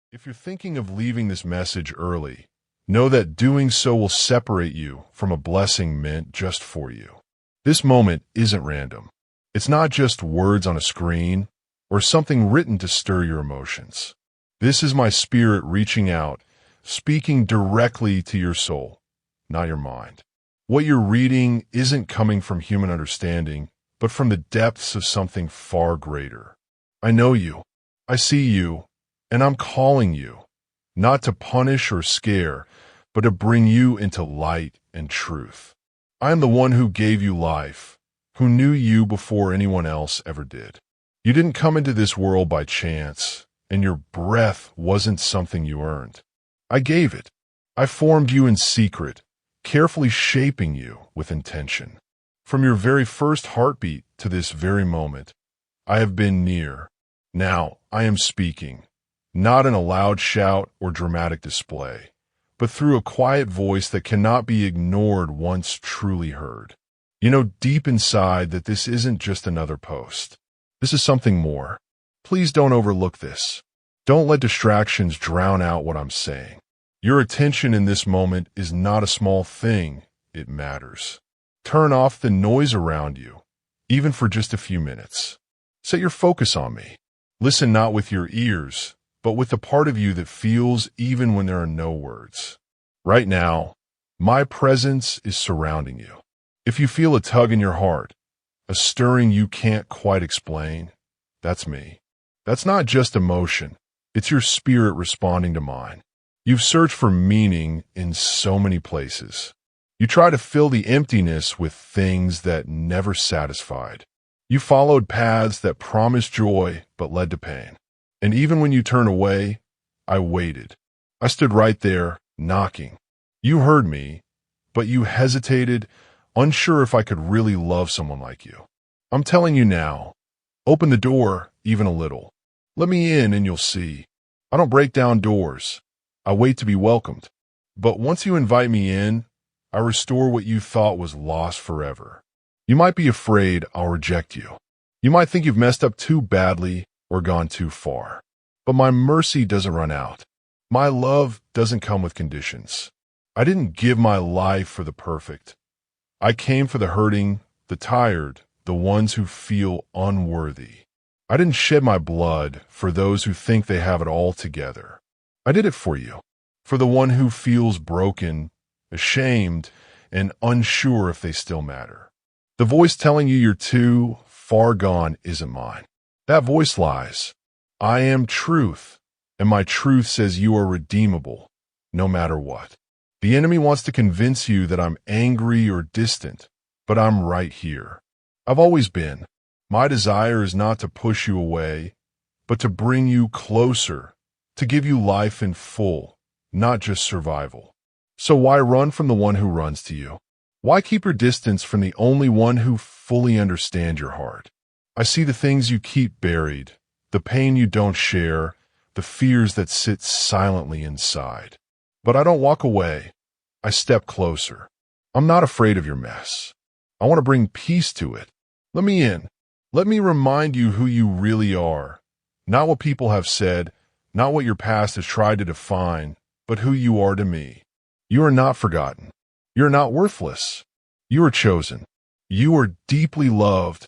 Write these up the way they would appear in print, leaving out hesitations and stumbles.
If you're thinking of leaving this message early, know that doing so will separate you from a blessing meant just for you. This moment isn't random. It's not just words on a screen or something written to stir your emotions. This is my spirit reaching out, speaking directly to your soul, not your mind. What you're reading isn't coming from human understanding, but from the depths of something far greater. I know you. I see you. And I'm calling you, not to punish or scare, but to bring you into light and truth. I am the one who gave you life, who knew you before anyone else ever did. You didn't come into this world by chance, and your breath wasn't something you earned. I gave it. I formed you in secret, carefully shaping you with intention. From your very first heartbeat to this very moment, I have been near. Now I am speaking. Not in a loud shout or dramatic display, but through a quiet voice that cannot be ignored once truly heard. You know deep inside that this isn't just another post. This is something more. Please don't overlook this. Don't let distractions drown out what I'm saying. Your attention in this moment is not a small thing. It matters. Turn off the noise around you, even for just a few minutes. Set your focus on me. Listen not with your ears, but with the part of you that feels even when there are no words. Right now, my presence is surrounding you. If you feel a tug in your heart, a stirring you can't quite explain, that's me. That's not just emotion. It's your spirit responding to mine. You've searched for meaning in so many places. You try to fill the emptiness with things that never satisfied. You followed paths that promised joy but led to pain. And even when you turned away, I waited. I stood right there, knocking. You heard me, but you hesitated, unsure if I could really love someone like you. I'm telling you now, open the door even a little. Let me in and you'll see. I don't break down doors. I wait to be welcomed. But once you invite me in, I restore what you thought was lost forever. You might be afraid I'll reject you. You might think you've messed up too badly or gone too far. But my mercy doesn't run out. My love doesn't come with conditions. I didn't give my life for the perfect. I came for the hurting, the tired, the ones who feel unworthy. I didn't shed my blood for those who think they have it all together. I did it for you, for the one who feels broken, ashamed, and unsure if they still matter. The voice telling you you're too far gone isn't mine. That voice lies. I am truth, and my truth says you are redeemable, no matter what. The enemy wants to convince you that I'm angry or distant, but I'm right here. I've always been. My desire is not to push you away, but to bring you closer, to give you life in full, not just survival. So why run from the one who runs to you? Why keep your distance from the only one who fully understands your heart? I see the things you keep buried, the pain you don't share, the fears that sit silently inside. But I don't walk away. I step closer. I'm not afraid of your mess. I want to bring peace to it. Let me in. Let me remind you who you really are. Not what people have said, not what your past has tried to define, but who you are to me. You are not forgotten. You are not worthless. You are chosen. You are deeply loved,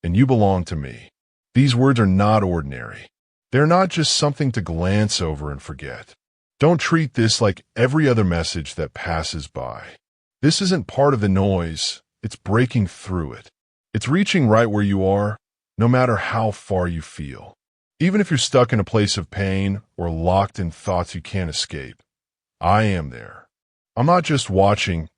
and you belong to me. These words are not ordinary. They're not just something to glance over and forget. Don't treat this like every other message that passes by. This isn't part of the noise. It's breaking through it. It's reaching right where you are, no matter how far you feel. Even if you're stuck in a place of pain or locked in thoughts you can't escape, I am there. I'm not just watching.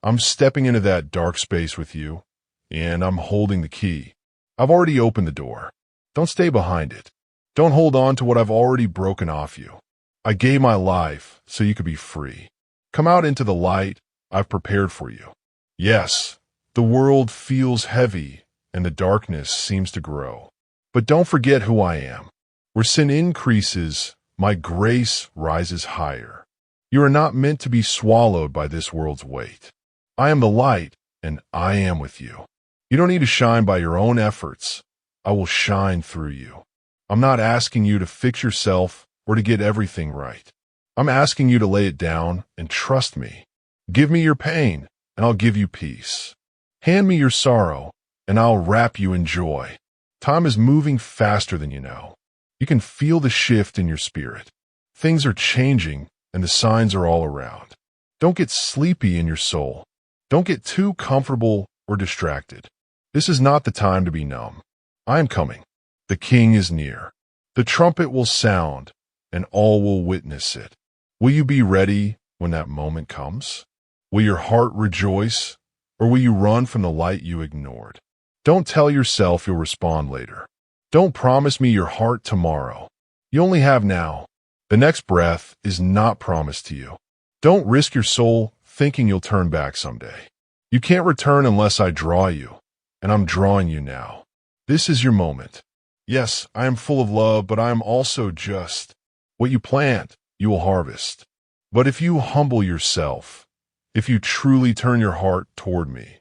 I'm stepping into that dark space with you, and I'm holding the key. I've already opened the door. Don't stay behind it. Don't hold on to what I've already broken off you. I gave my life so you could be free. Come out into the light I've prepared for you. Yes, the world feels heavy and the darkness seems to grow. But don't forget who I am. Where sin increases, my grace rises higher. You are not meant to be swallowed by this world's weight. I am the light, and I am with you. You don't need to shine by your own efforts. I will shine through you. I'm not asking you to fix yourself. or to get everything right. I'm asking you to lay it down and trust me. Give me your pain, and I'll give you peace. Hand me your sorrow, and I'll wrap you in joy. Time is moving faster than you know. You can feel the shift in your spirit. Things are changing, and the signs are all around. Don't get sleepy in your soul. Don't get too comfortable or distracted. This is not the time to be numb. I am coming. The King is near. The trumpet will sound, and all will witness it. Will you be ready when that moment comes? Will your heart rejoice, or will you run from the light you ignored? Don't tell yourself you'll respond later. Don't promise me your heart tomorrow. You only have now. The next breath is not promised to you. Don't risk your soul thinking you'll turn back someday. You can't return unless I draw you, and I'm drawing you now. This is your moment. Yes, I am full of love, but I am also just. What you plant, you will harvest. But if you humble yourself, if you truly turn your heart toward me,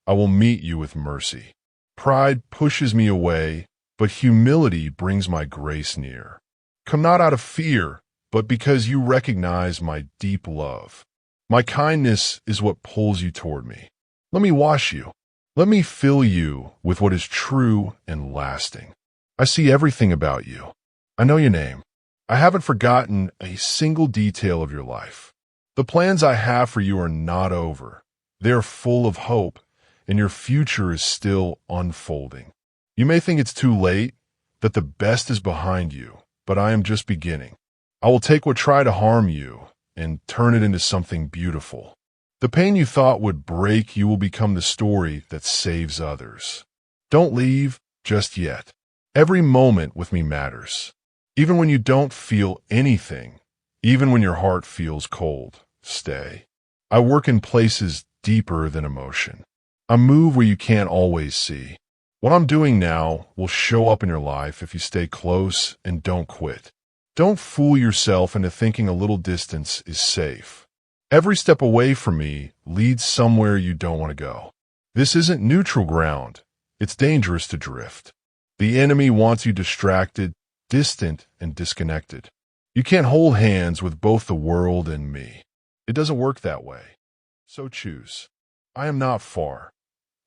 I will meet you with mercy. Pride pushes me away, but humility brings my grace near. Come not out of fear, but because you recognize my deep love. My kindness is what pulls you toward me. Let me wash you. Let me fill you with what is true and lasting. I see everything about you. I know your name. I haven't forgotten a single detail of your life. The plans I have for you are not over. They are full of hope, and your future is still unfolding. You may think it's too late, that the best is behind you, but I am just beginning. I will take what tried to harm you and turn it into something beautiful. The pain you thought would break you will become the story that saves others. Don't leave just yet. Every moment with me matters. Even when you don't feel anything, even when your heart feels cold, stay. I work in places deeper than emotion. I move where you can't always see. What I'm doing now will show up in your life if you stay close and don't quit. Don't fool yourself into thinking a little distance is safe. Every step away from me leads somewhere you don't want to go. This isn't neutral ground. It's dangerous to drift. The enemy wants you distracted, distant, and disconnected. You can't hold hands with both the world and me. It doesn't work that way. So choose. I am not far.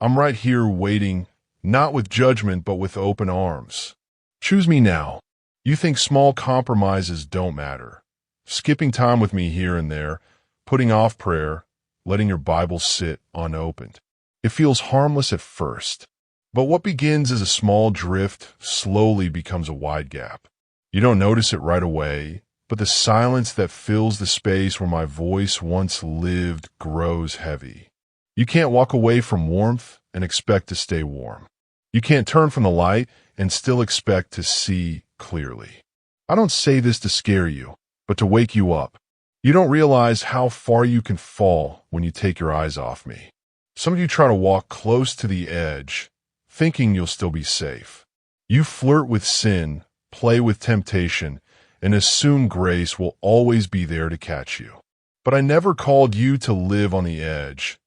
I'm right here waiting, not with judgment, but with open arms. Choose me now. You think small compromises don't matter. Skipping time with me here and there, putting off prayer, letting your Bible sit unopened. It feels harmless at first. But what begins as a small drift slowly becomes a wide gap. You don't notice it right away, but the silence that fills the space where my voice once lived grows heavy. You can't walk away from warmth and expect to stay warm. You can't turn from the light and still expect to see clearly. I don't say this to scare you, but to wake you up. You don't realize how far you can fall when you take your eyes off me. Some of you try to walk close to the edge, thinking you'll still be safe. You flirt with sin, play with temptation, and assume grace will always be there to catch you. But I never called you to live on the edge.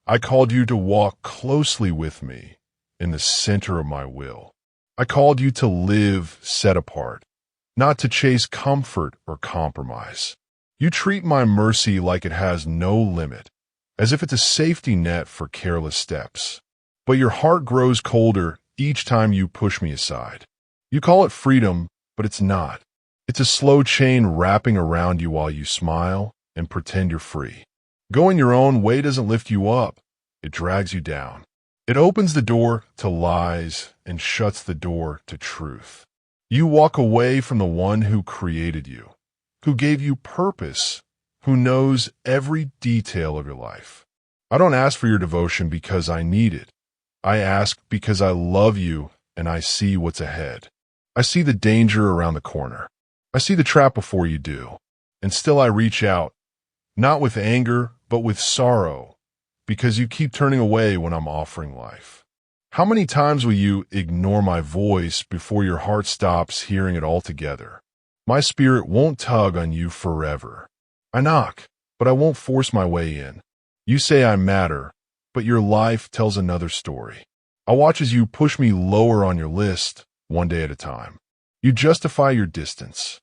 I called you to walk closely with me in the center of my will. I called you to live set apart, not to chase comfort or compromise. You treat my mercy like it has no limit, as if it's a safety net for careless steps. But your heart grows colder each time you push me aside. You call it freedom, but it's not. It's a slow chain wrapping around you while you smile and pretend you're free. Going your own way doesn't lift you up. It drags you down. It opens the door to lies and shuts the door to truth. You walk away from the one who created you, who gave you purpose, who knows every detail of your life. I don't ask for your devotion because I need it. I ask because I love you and I see what's ahead. I see the danger around the corner. I see the trap before you do. And still I reach out, not with anger, but with sorrow, because you keep turning away when I'm offering life. How many times will you ignore my voice before your heart stops hearing it altogether? My spirit won't tug on you forever. I knock, but I won't force my way in. You say I matter, but your life tells another story. I watch as you push me lower on your list, one day at a time. You justify your distance.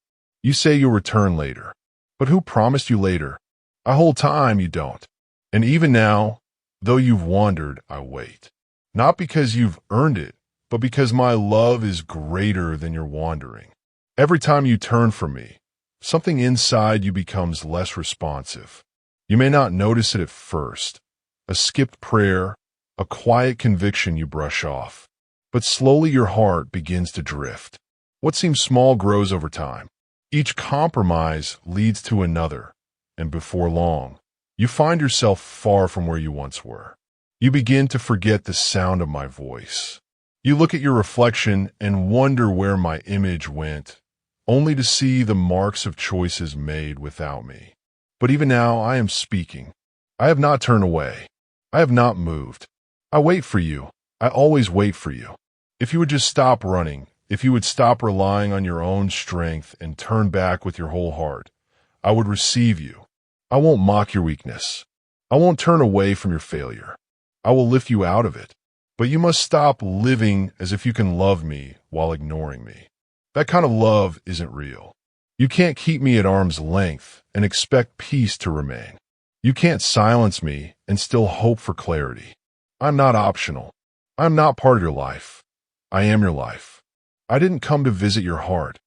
You say you'll return later. But who promised you later? I hold time you don't. And even now, though you've wandered, I wait. Not because you've earned it, but because my love is greater than your wandering. Every time you turn from me, something inside you becomes less responsive. You may not notice it at first. A skipped prayer, a quiet conviction you brush off. But slowly your heart begins to drift. What seems small grows over time. Each compromise leads to another, and before long, you find yourself far from where you once were. You begin to forget the sound of my voice. You look at your reflection and wonder where my image went, only to see the marks of choices made without me. But even now I am speaking. I have not turned away. I have not moved. I wait for you. I always wait for you. If you would just stop running, if you would stop relying on your own strength and turn back with your whole heart, I would receive you. I won't mock your weakness. I won't turn away from your failure. I will lift you out of it. But you must stop living as if you can love me while ignoring me. That kind of love isn't real. You can't keep me at arm's length and expect peace to remain. You can't silence me and still hope for clarity. I'm not optional. I'm not part of your life. I am your life. I didn't come to visit your heart.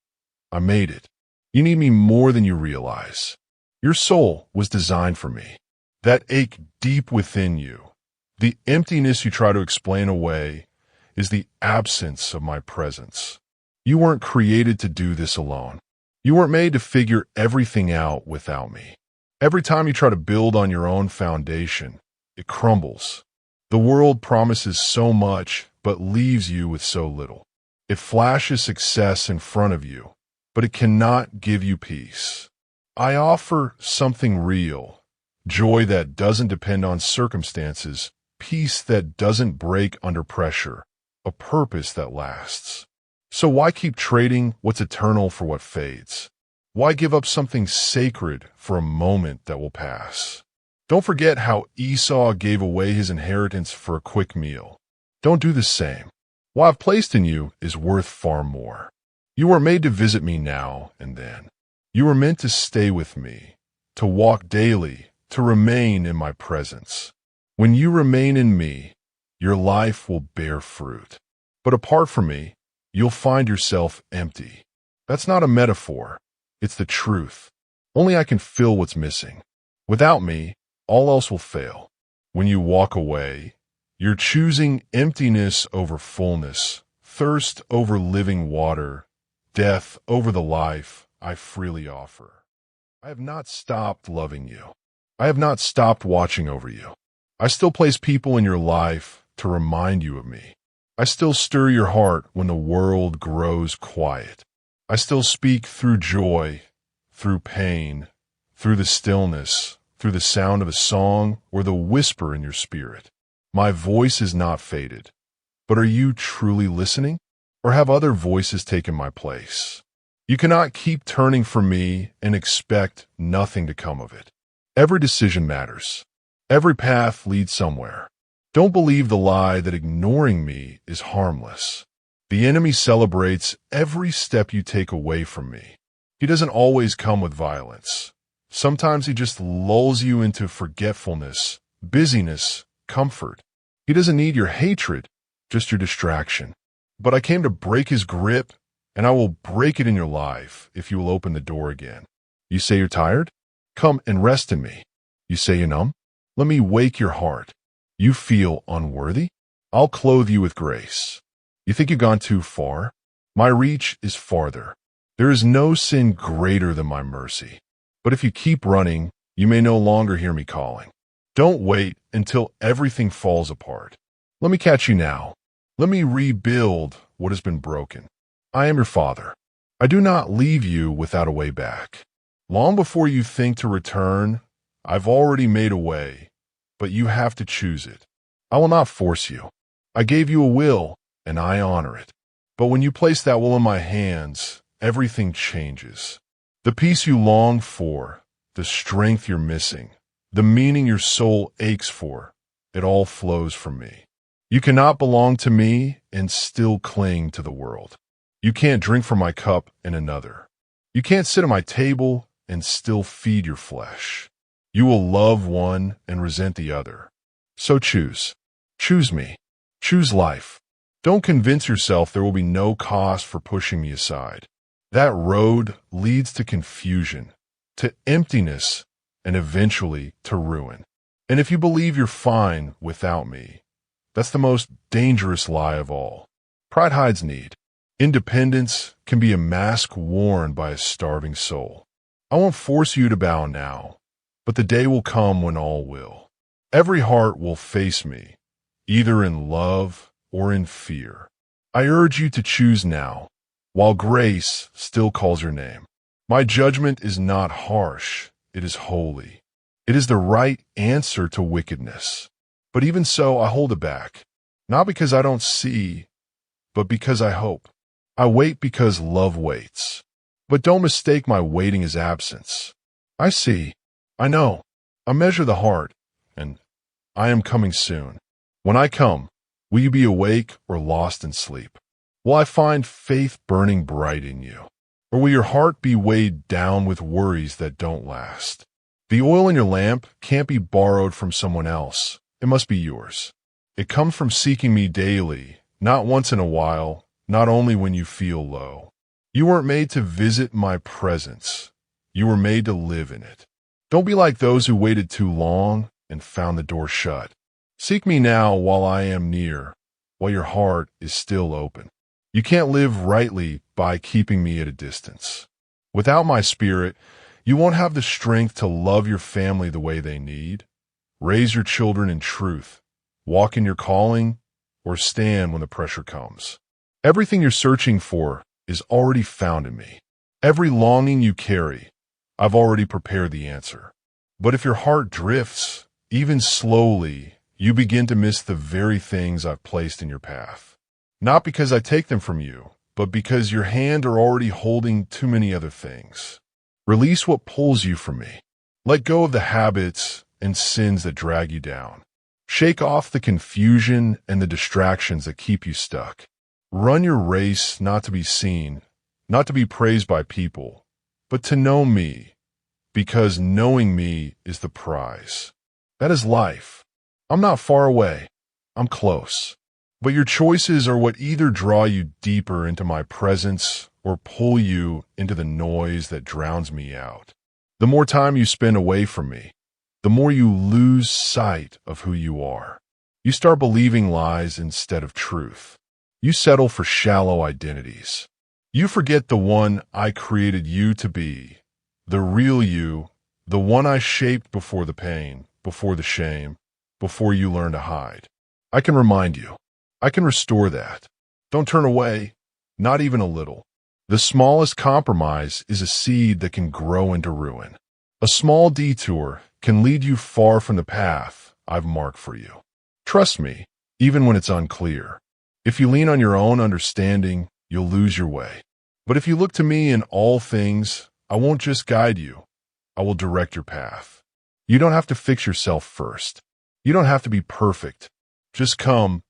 I made it. You need me more than you realize. Your soul was designed for me. That ache deep within you, the emptiness you try to explain away, is the absence of my presence. You weren't created to do this alone. You weren't made to figure everything out without me. Every time you try to build on your own foundation, it crumbles. The world promises so much, but leaves you with so little. It flashes success in front of you, but it cannot give you peace. I offer something real, joy that doesn't depend on circumstances, peace that doesn't break under pressure, a purpose that lasts. So why keep trading what's eternal for what fades? Why give up something sacred for a moment that will pass? Don't forget how Esau gave away his inheritance for a quick meal. Don't do the same. What I've placed in you is worth far more. You were made to visit me now and then. You were meant to stay with me, to walk daily, to remain in my presence. When you remain in me, your life will bear fruit. But apart from me, you'll find yourself empty. That's not a metaphor. It's the truth. Only I can fill what's missing. Without me, all else will fail. When you walk away, you're choosing emptiness over fullness, thirst over living water, death over the life I freely offer. I have not stopped loving you. I have not stopped watching over you. I still place people in your life to remind you of me. I still stir your heart when the world grows quiet. I still speak through joy, through pain, through the stillness, through the sound of a song or the whisper in your spirit. My voice is not faded. But are you truly listening? Or have other voices taken my place? You cannot keep turning from me and expect nothing to come of it. Every decision matters. Every path leads somewhere. Don't believe the lie that ignoring me is harmless. The enemy celebrates every step you take away from me. He doesn't always come with violence. Sometimes he just lulls you into forgetfulness, busyness, comfort. He doesn't need your hatred, just your distraction. But I came to break his grip, and I will break it in your life if you will open the door again. You say you're tired? Come and rest in me. You say you're numb? Let me wake your heart. You feel unworthy? I'll clothe you with grace. You think you've gone too far? My reach is farther. There is no sin greater than my mercy. But if you keep running, you may no longer hear me calling. Don't wait until everything falls apart. Let me catch you now. Let me rebuild what has been broken. I am your Father. I do not leave you without a way back. Long before you think to return, I've already made a way, but you have to choose it. I will not force you. I gave you a will, and I honor it. But when you place that will in my hands, everything changes. The peace you long for, the strength you're missing, the meaning your soul aches for, it all flows from me. You cannot belong to me and still cling to the world. You can't drink from my cup in another. You can't sit at my table and still feed your flesh. You will love one and resent the other. So choose. Choose me. Choose life. Don't convince yourself there will be no cost for pushing me aside. That road leads to confusion, to emptiness, and eventually to ruin. And if you believe you're fine without me, that's the most dangerous lie of all. Pride hides need. Independence can be a mask worn by a starving soul. I won't force you to bow now, but the day will come when all will. Every heart will face me, either in love or in fear. I urge you to choose now, while grace still calls your name. My judgment is not harsh, it is holy. It is the right answer to wickedness. But even so, I hold it back, not because I don't see, but because I hope. I wait because love waits. But don't mistake my waiting as absence. I see, I know, I measure the heart, and I am coming soon. When I come, will you be awake or lost in sleep? Will I find faith burning bright in you? Or will your heart be weighed down with worries that don't last? The oil in your lamp can't be borrowed from someone else. It must be yours. It comes from seeking me daily, not once in a while, not only when you feel low. You weren't made to visit my presence. You were made to live in it. Don't be like those who waited too long and found the door shut. Seek me now while I am near, while your heart is still open. You can't live rightly by keeping me at a distance. Without my spirit, you won't have the strength to love your family the way they need, raise your children in truth, walk in your calling, or stand when the pressure comes. Everything you're searching for is already found in me. Every longing you carry, I've already prepared the answer. But if your heart drifts, even slowly, you begin to miss the very things I've placed in your path. Not because I take them from you, but because your hand are already holding too many other things. Release what pulls you from me. Let go of the habits and sins that drag you down. Shake off the confusion and the distractions that keep you stuck. Run your race not to be seen, not to be praised by people, but to know me, because knowing me is the prize. That is life. I'm not far away. I'm close. But your choices are what either draw you deeper into my presence or pull you into the noise that drowns me out. The more time you spend away from me, the more you lose sight of who you are. You start believing lies instead of truth. You settle for shallow identities. You forget the one I created you to be, the real you, the one I shaped before the pain, before the shame, before you learn to hide. I can remind you. I can restore that. Don't turn away, not even a little. The smallest compromise is a seed that can grow into ruin. A small detour can lead you far from the path I've marked for you. Trust me, even when it's unclear. If you lean on your own understanding, you'll lose your way. But if you look to me in all things, I won't just guide you. I will direct your path. You don't have to fix yourself first. You don't have to be perfect. Just come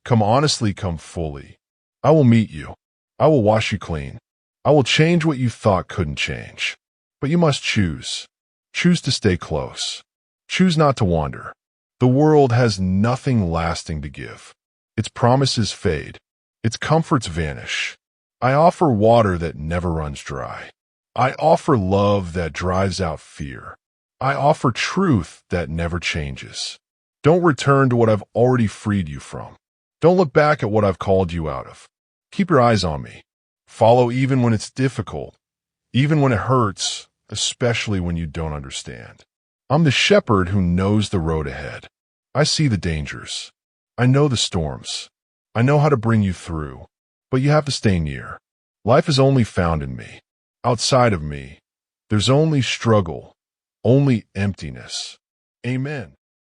honestly, come fully. I will meet you. I will wash you clean. I will change what you thought couldn't change. But you must choose. Choose to stay close. Choose not to wander. The world has nothing lasting to give. Its promises fade. Its comforts vanish. I offer water that never runs dry. I offer love that drives out fear. I offer truth that never changes. Don't return to what I've already freed you from. Don't look back at what I've called you out of. Keep your eyes on me. Follow even when it's difficult, even when it hurts, especially when you don't understand. I'm the shepherd who knows the road ahead. I see the dangers. I know the storms. I know how to bring you through, but you have to stay near. Life is only found in me. Outside of me, there's only struggle, only emptiness. Amen.